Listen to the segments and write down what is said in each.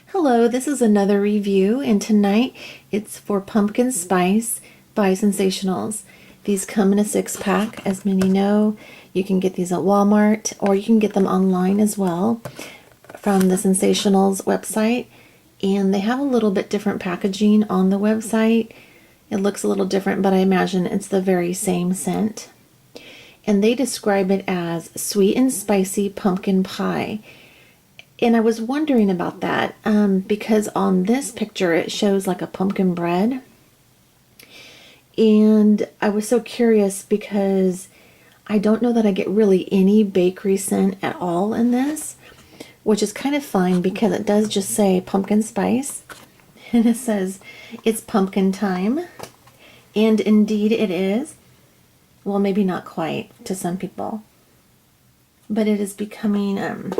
Hello, this is another review, and tonight it's for pumpkin spice by Scentsationals. These come in a 6-pack, as many know. You can get these at Walmart, or you can get them online as well from the Scentsationals website. And they have a little bit different packaging on the website. It looks a little different, but I imagine it's the very same scent. And they describe it as sweet and spicy pumpkin pie. And I was wondering about that because on this picture it shows like a pumpkin bread. And I was so curious because I don't know that I get really any bakery scent at all in this, which is kind of fine because it does just say pumpkin spice. And it says it's pumpkin time. And indeed it is. Well, maybe not quite to some people. But it is becoming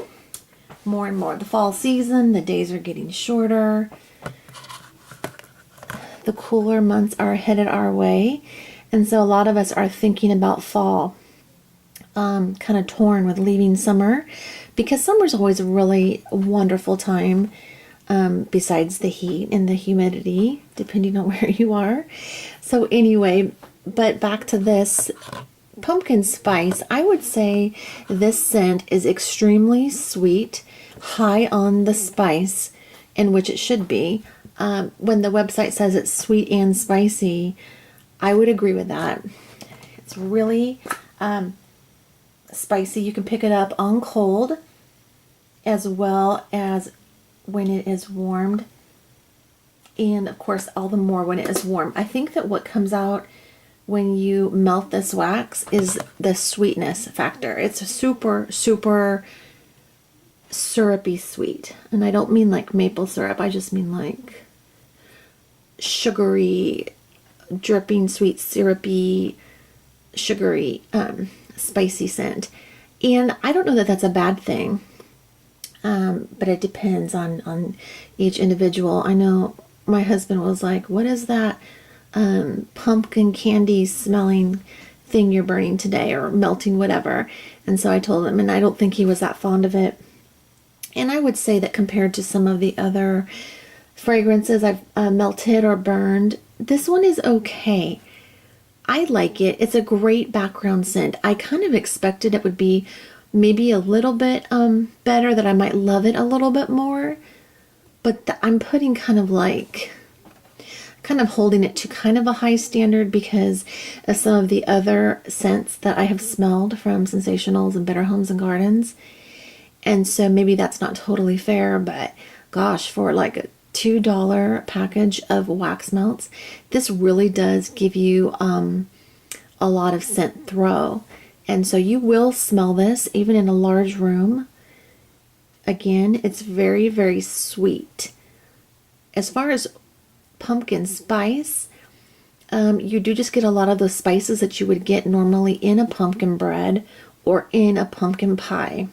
more and more the fall season. The days are getting shorter. The cooler months are headed our way, and so a lot of us are thinking about fall, kind of torn with leaving summer, because summer's always a really wonderful time, besides the heat and the humidity, depending on where you are. So anyway, but back to this pumpkin spice. I would say this scent is extremely sweet, high on the spice, in which it should be. When the website says it's sweet and spicy, I would agree with that. It's really spicy. You can pick it up on cold as well as when it is warmed, and of course all the more when it is warm. I think that what comes out when you melt this wax is the sweetness factor. It's a super syrupy sweet. And I don't mean like maple syrup. I just mean like sugary, dripping sweet, syrupy, sugary, spicy scent. And I don't know that that's a bad thing. But it depends on each individual. I know my husband was like, what is that pumpkin candy smelling thing you're burning today, or melting, whatever? And so I told him, and I don't think he was that fond of it. And I would say that compared to some of the other fragrances I've melted or burned, this one is okay. I like it. It's a great background scent. I kind of expected it would be maybe a little bit better, that I might love it a little bit more, but I'm putting kind of holding it to kind of a high standard because of some of the other scents that I have smelled from Scentsationals and Better Homes and Gardens. And so maybe that's not totally fair, but gosh, for like a $2 package of wax melts, this really does give you a lot of scent throw. And so you will smell this even in a large room. Again, it's very sweet. As far as pumpkin spice, you do just get a lot of those spices that you would get normally in a pumpkin bread or in a pumpkin pie,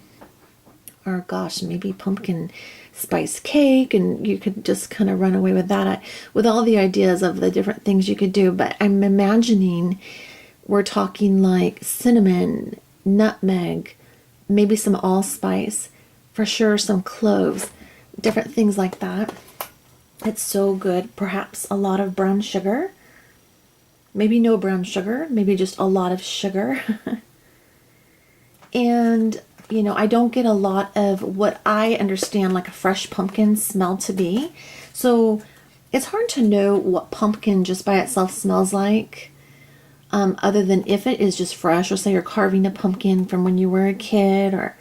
or gosh, maybe pumpkin spice cake, and you could just kind of run away with that, with all the ideas of the different things you could do. But I'm imagining we're talking like cinnamon, nutmeg, maybe some allspice, for sure some cloves, different things like that. It's so good. Perhaps a lot of brown sugar. Maybe no brown sugar. Maybe just a lot of sugar. And, you know, I don't get a lot of what I understand like a fresh pumpkin smell to be. So it's hard to know what pumpkin just by itself smells like, other than if it is just fresh, or say you're carving a pumpkin from when you were a kid, or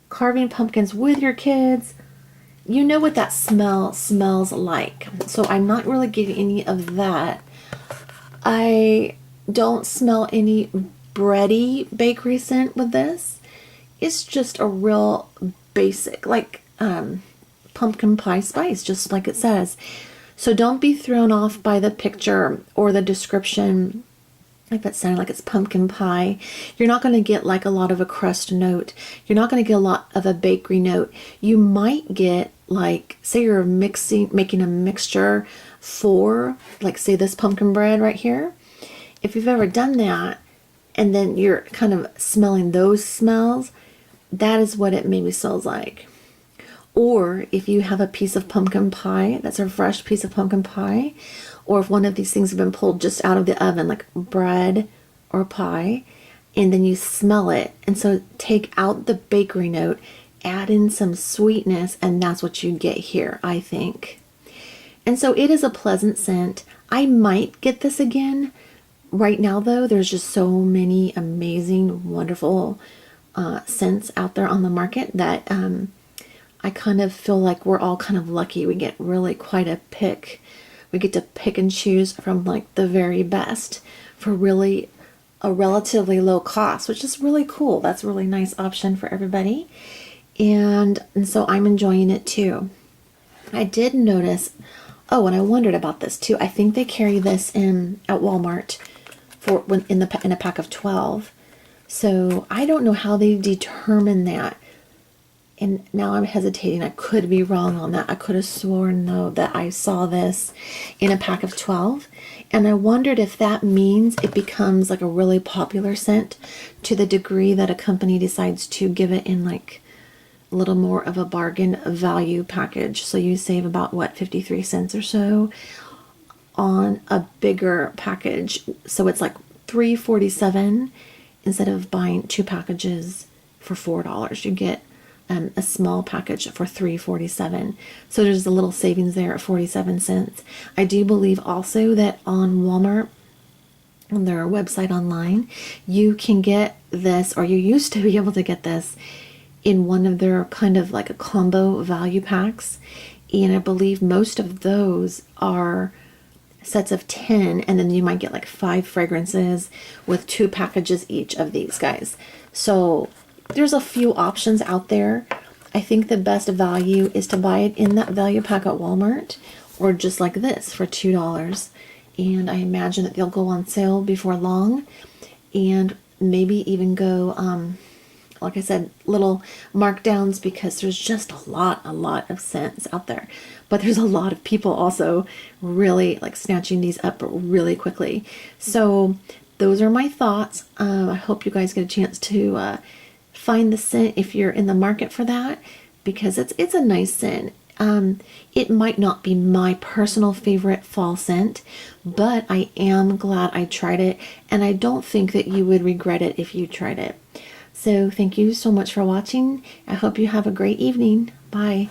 carving pumpkins with your kids. You know what that smell smells like. So I'm not really getting any of that. I don't smell any bready bakery scent with this. It's just a real basic, like pumpkin pie spice, just like it says. So don't be thrown off by the picture or the description. If it sounded like it's pumpkin pie, you're not going to get like a lot of a crust note. You're not going to get a lot of a bakery note. You might get, like, say you're making a mixture for, like, say this pumpkin bread right here. If you've ever done that, and then you're kind of smelling those smells, that is what it maybe smells like. Or if you have a piece of pumpkin pie, that's a fresh piece of pumpkin pie, or if one of these things have been pulled just out of the oven, like bread or pie, and then you smell it. And so take out the bakery note, add in some sweetness, and that's what you get here, I think. And so it is a pleasant scent. I might get this again. Right now, though, there's just so many amazing, wonderful scents out there on the market that I kind of feel like we're all kind of lucky. We get really quite a pick. We get to pick and choose from like the very best for really a relatively low cost, which is really cool. That's a really nice option for everybody. And so I'm enjoying it too. I did notice, oh, and I wondered about this too. I think they carry this in at Walmart for when in a pack of 12. So I don't know how they determine that. And now I'm hesitating. I could be wrong on that. I could have sworn, though, that I saw this in a pack of 12. And I wondered if that means it becomes like a really popular scent to the degree that a company decides to give it in like a little more of a bargain value package. So you save about, what, 53 cents or so on a bigger package. So it's like $3.47 instead of buying 2 packages for $4. You get a small package for $3.47. So there's a little savings there at 47 cents. I do believe also that on Walmart, on their website online, you can get this, or you used to be able to get this in one of their kind of like a combo value packs. And I believe most of those are sets of 10, and then you might get like 5 fragrances with 2 packages each of these guys. So there's a few options out there. I think the best value is to buy it in that value pack at Walmart, or just like this for $2. And I imagine that they'll go on sale before long, and maybe even go, like I said, little markdowns, because there's just a lot of scents out there. But there's a lot of people also really like snatching these up really quickly. So those are my thoughts. I hope you guys get a chance to find the scent if you're in the market for that, because it's a nice scent. It might not be my personal favorite fall scent, but I am glad I tried it, and I don't think that you would regret it if you tried it. So thank you so much for watching. I hope you have a great evening. Bye.